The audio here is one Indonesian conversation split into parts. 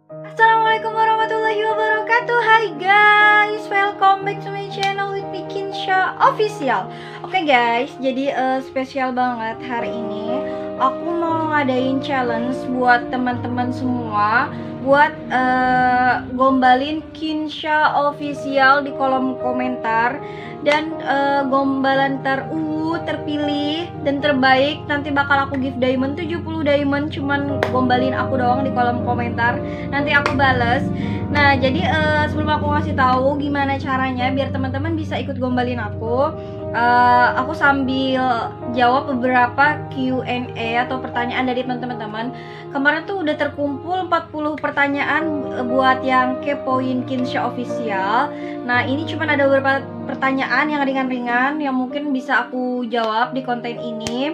Assalamualaikum warahmatullahi wabarakatuh. Hai guys, welcome back to my channel with me Kinsha Official. Oke guys, jadi spesial banget hari ini. Aku mau ngadain challenge buat teman-teman semua, buat gombalin Kinsha Official di kolom komentar. Dan gombalan terpilih dan terbaik nanti bakal aku give diamond 70 diamond, cuman gombalin aku doang di kolom komentar, nanti aku bales. Nah jadi sebelum aku ngasih tahu gimana caranya biar teman-teman bisa ikut gombalin aku sambil jawab beberapa Q&A atau pertanyaan dari teman-teman. Kemarin tuh udah terkumpul 40 pertanyaan buat yang kepoin Kinsha Official. Nah ini cuma ada beberapa pertanyaan yang ringan-ringan yang mungkin bisa aku jawab di konten ini.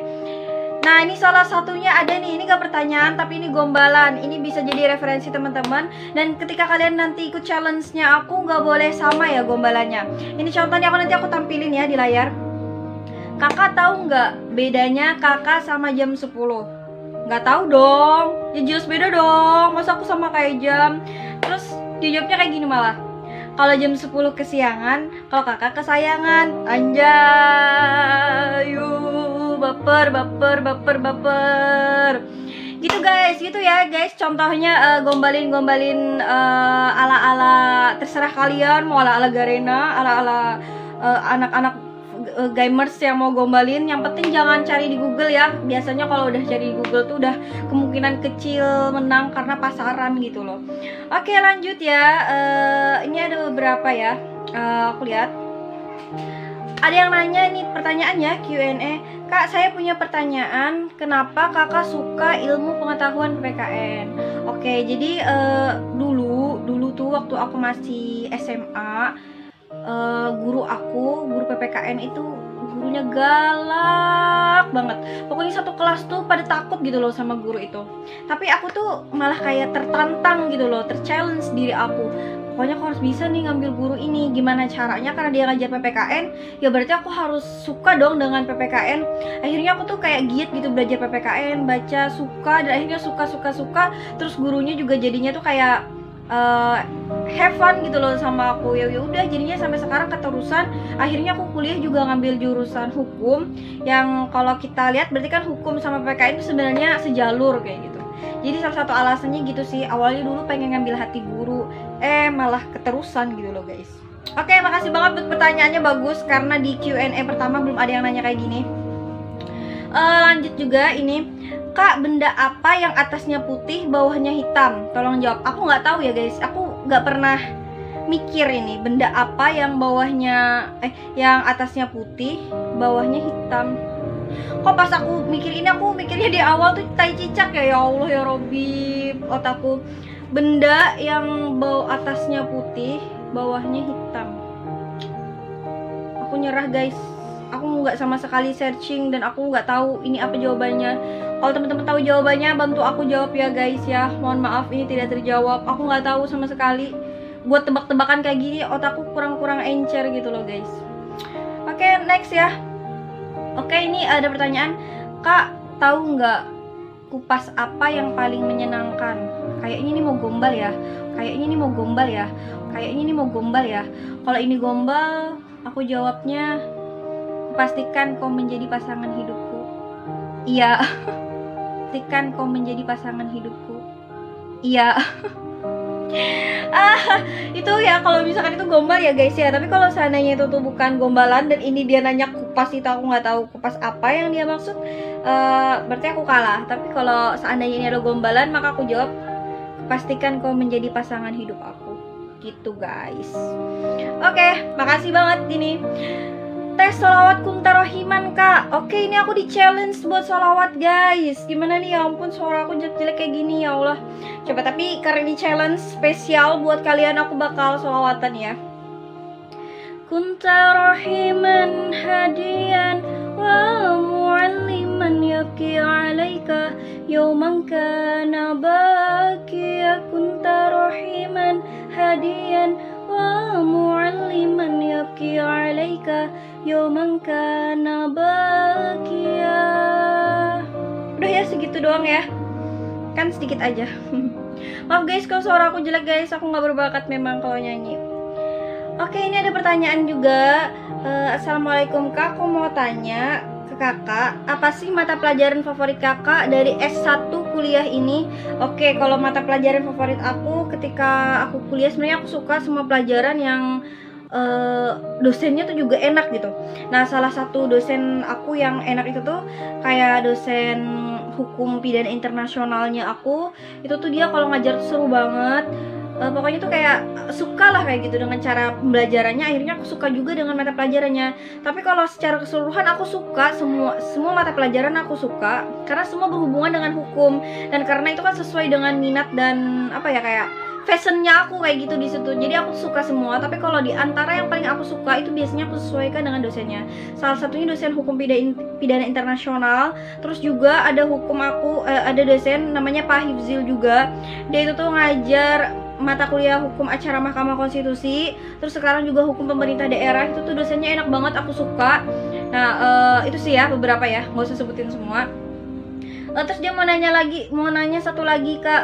Nah ini salah satunya ada nih, ini gak pertanyaan tapi ini gombalan. Ini bisa jadi referensi teman-teman. Dan ketika kalian nanti ikut challenge-nya aku gak boleh sama ya gombalannya. Ini contohnya nanti aku tampilin ya di layar. Kakak tahu nggak bedanya kakak sama jam 10? Nggak tahu dong. Ya jelas beda dong. Masa aku sama kayak jam. Terus dijawabnya kayak gini malah. Kalau jam 10 kesiangan, kalau kakak kesayangan. Anjay, baper. Gitu guys, gitu ya guys. Contohnya gombalin ala-ala terserah kalian, mau ala-ala Garena, ala-ala anak-anak gamers yang mau gombalin. Yang penting jangan cari di Google ya. Biasanya kalau udah cari di Google tuh udah kemungkinan kecil menang karena pasaran gitu loh. Oke lanjut ya. Ini ada beberapa ya. Aku lihat ada yang nanya nih pertanyaannya Q&A. Kak, saya punya pertanyaan, kenapa kakak suka ilmu pengetahuan PPKN? Oke, jadi dulu tuh waktu aku masih SMA, guru PPKN itu gurunya galak banget. Pokoknya satu kelas tuh pada takut gitu loh sama guru itu. Tapi aku tuh malah kayak tertantang gitu loh, terchallenge diri aku. Pokoknya aku harus bisa nih ngambil guru ini. Gimana caranya? Karena dia ngajar PPKN, ya berarti aku harus suka dong dengan PPKN. Akhirnya aku tuh kayak giat gitu belajar PPKN, baca, suka, dan akhirnya suka. Terus gurunya juga jadinya tuh kayak have fun gitu loh sama aku. Ya udah jadinya sampai sekarang keterusan. Akhirnya aku kuliah juga ngambil jurusan hukum, yang kalau kita lihat berarti kan hukum sama PPKN itu sebenarnya sejalur kayak gitu. Jadi salah satu alasannya gitu sih. Awalnya dulu pengen ngambil hati guru, malah keterusan gitu loh guys. Oke, makasih banget buat pertanyaannya, bagus. Karena di Q&A pertama belum ada yang nanya kayak gini. Lanjut juga ini, Kak, benda apa yang atasnya putih, bawahnya hitam? Tolong jawab. Aku nggak tahu ya guys. Aku nggak pernah mikir ini benda apa yang bawahnya yang atasnya putih, bawahnya hitam. Kok pas aku mikir ini, aku mikirnya di awal tuh tai cicak ya. Ya Allah ya Robbi, otakku. Benda yang atasnya putih, bawahnya hitam. Aku nyerah guys. Aku nggak sama sekali searching dan aku nggak tahu ini apa jawabannya. Kalau teman-teman tahu jawabannya, bantu aku jawab ya guys ya. Mohon maaf ini tidak terjawab. Aku nggak tahu sama sekali. Buat tebak-tebakan kayak gini, otakku kurang encer gitu loh guys. Oke, next ya. Oke, ini ada pertanyaan. Kak, tahu nggak kupas apa yang paling menyenangkan? Kayaknya ini mau gombal ya. Kalau ini gombal, aku jawabnya, pastikan kau menjadi pasangan hidupku. Iya. Pastikan kau menjadi pasangan hidupku. Iya. Itu ya kalau misalkan itu gombal ya guys ya. Tapi kalau seandainya itu tuh bukan gombalan dan ini dia nanya kupas, itu aku nggak tahu kupas apa yang dia maksud, berarti aku kalah. Tapi kalau seandainya ini ada gombalan, maka aku jawab, pastikan kau menjadi pasangan hidup aku. Gitu guys. Oke, makasih banget ini. Tes sholawat kunta rohiman kak. Oke, ini aku di challenge buat sholawat guys. Gimana nih, ya ampun suara aku jelek-jelek kayak gini, ya Allah. Coba, tapi karena ini challenge spesial buat kalian, aku bakal sholawatan ya. Kunta rohiman hadian wa mu'alliman yabki alaika yawman kana bakiya. Kunta rohiman hadian wa mu'alliman yabki alaika yawman kana bakiya. Udah ya, segitu doang ya. Kan sedikit aja. Maaf guys kalau suara aku jelek guys, aku nggak berbakat memang kalau nyanyi. Oke, ini ada pertanyaan juga. Assalamualaikum kak, aku mau tanya ke kakak, apa sih mata pelajaran favorit kakak dari S1 kuliah ini? Oke, kalau mata pelajaran favorit aku ketika aku kuliah, sebenarnya aku suka semua pelajaran yang dosennya tuh juga enak gitu. Nah, salah satu dosen aku yang enak itu tuh kayak dosen hukum pidana internasionalnya aku. Itu tuh dia kalau ngajar tuh seru banget. Pokoknya tuh kayak suka lah kayak gitu dengan cara pembelajarannya. Akhirnya aku suka juga dengan mata pelajarannya. Tapi kalau secara keseluruhan aku suka semua mata pelajaran aku suka karena semua berhubungan dengan hukum, dan karena itu kan sesuai dengan minat dan apa ya, kayak fashionnya aku kayak gitu di situ. Jadi aku suka semua. Tapi kalau di antara yang paling aku suka itu biasanya aku sesuaikan dengan dosennya. Salah satunya dosen hukum pidana internasional. Terus juga ada ada dosen namanya Pak Hifzil juga. Dia itu tuh ngajar mata kuliah hukum acara Mahkamah Konstitusi, terus sekarang juga hukum pemerintah daerah. Itu tuh dosennya enak banget, aku suka. Nah, itu sih ya beberapa ya, nggak usah sebutin semua. Terus dia mau nanya satu lagi kak,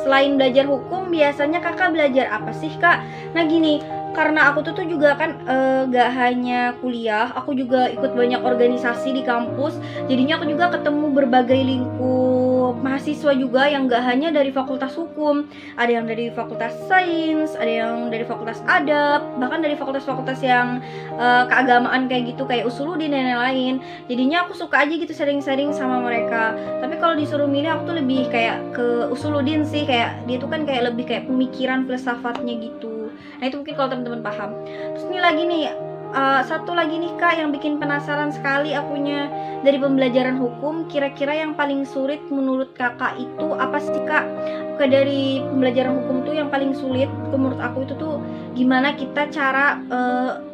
selain belajar hukum biasanya kakak belajar apa sih kak? Nah gini, karena aku tuh juga kan gak hanya kuliah, aku juga ikut banyak organisasi di kampus. Jadinya aku juga ketemu berbagai lingkup mahasiswa juga yang gak hanya dari fakultas hukum. Ada yang dari fakultas sains, ada yang dari fakultas adab, bahkan dari fakultas-fakultas yang keagamaan kayak gitu, kayak Usuluddin dan lain-lain. Jadinya aku suka aja gitu sharing-sharing sama mereka. Tapi kalau disuruh milih aku tuh lebih kayak ke Usuluddin sih, kayak dia tuh kan kayak lebih kayak pemikiran filsafatnya gitu. Nah itu mungkin kalau teman-teman paham. Terus ini lagi nih, satu lagi nih kak yang bikin penasaran sekali akunya dari pembelajaran hukum. Kira-kira yang paling sulit menurut kakak itu apa sih kak? Dari pembelajaran hukum tuh yang paling sulit menurut aku itu tuh gimana kita cara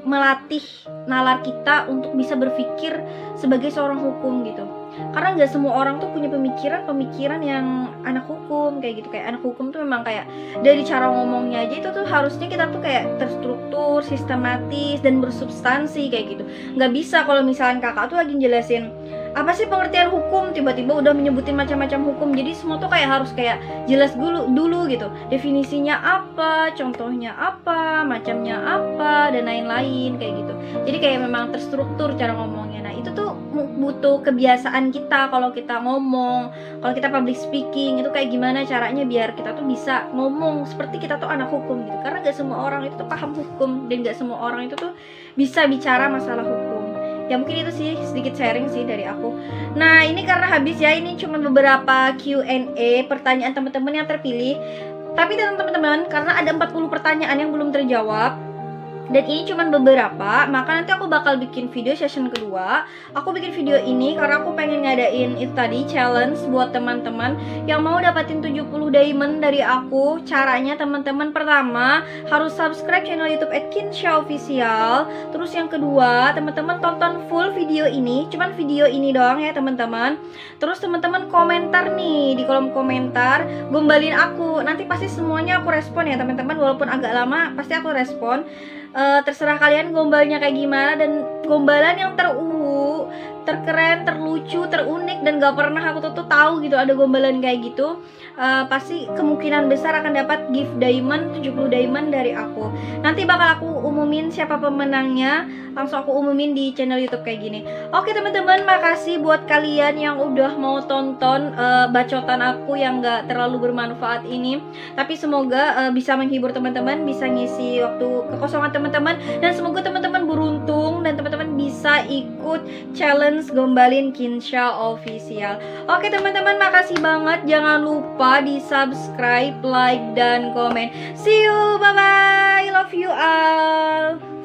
melatih nalar kita untuk bisa berpikir sebagai seorang hukum gitu. Karena nggak semua orang tuh punya pemikiran yang anak hukum kayak gitu. Kayak anak hukum tuh memang kayak dari cara ngomongnya aja itu tuh harusnya kita tuh kayak terstruktur, sistematis, dan bersubstansi kayak gitu. Nggak bisa kalau misalkan kakak tuh lagi jelasin apa sih pengertian hukum, tiba-tiba udah menyebutin macam-macam hukum. Jadi semua tuh kayak harus kayak jelas dulu gitu, definisinya apa, contohnya apa, macamnya apa, dan lain-lain kayak gitu. Jadi kayak memang terstruktur cara ngomongnya. Nah itu tuh butuh kebiasaan kita kalau kita ngomong, kalau kita public speaking itu kayak gimana caranya biar kita tuh bisa ngomong seperti kita tuh anak hukum gitu. Karena gak semua orang itu tuh paham hukum, dan gak semua orang itu tuh bisa bicara masalah hukum. Ya mungkin itu sih sedikit sharing sih dari aku. Nah ini karena habis ya, ini cuma beberapa Q&A pertanyaan teman-teman yang terpilih. Tapi teman-teman, karena ada 40 pertanyaan yang belum terjawab dan ini cuma beberapa, maka nanti aku bakal bikin video session kedua. Aku bikin video ini karena aku pengen ngadain itu tadi, challenge buat teman-teman yang mau dapatin 70 diamond dari aku. Caranya teman-teman pertama harus subscribe channel YouTube @kinsha_official. Terus yang kedua, teman-teman tonton full video ini, cuman video ini doang ya teman-teman. Terus teman-teman komentar nih di kolom komentar, gombalin aku. Nanti pasti semuanya aku respon ya teman-teman, walaupun agak lama pasti aku respon. Terserah kalian gombalnya kayak gimana, dan gombalan yang terkeren, terlucu, terunik, dan gak pernah aku tuh tahu gitu ada gombalan kayak gitu, pasti kemungkinan besar akan dapat gift diamond, 70 diamond dari aku. Nanti bakal aku umumin siapa pemenangnya, langsung aku umumin di channel YouTube kayak gini. Oke teman-teman, makasih buat kalian yang udah mau tonton bacotan aku yang gak terlalu bermanfaat ini. Tapi semoga bisa menghibur teman-teman, bisa ngisi waktu kekosongan teman-teman, dan semoga teman-teman beruntung dan teman-teman bisa ikut challenge gombalin Kinsha Official. Oke teman-teman, makasih banget. Jangan lupa di subscribe, like, dan komen. See you, bye bye, love you all.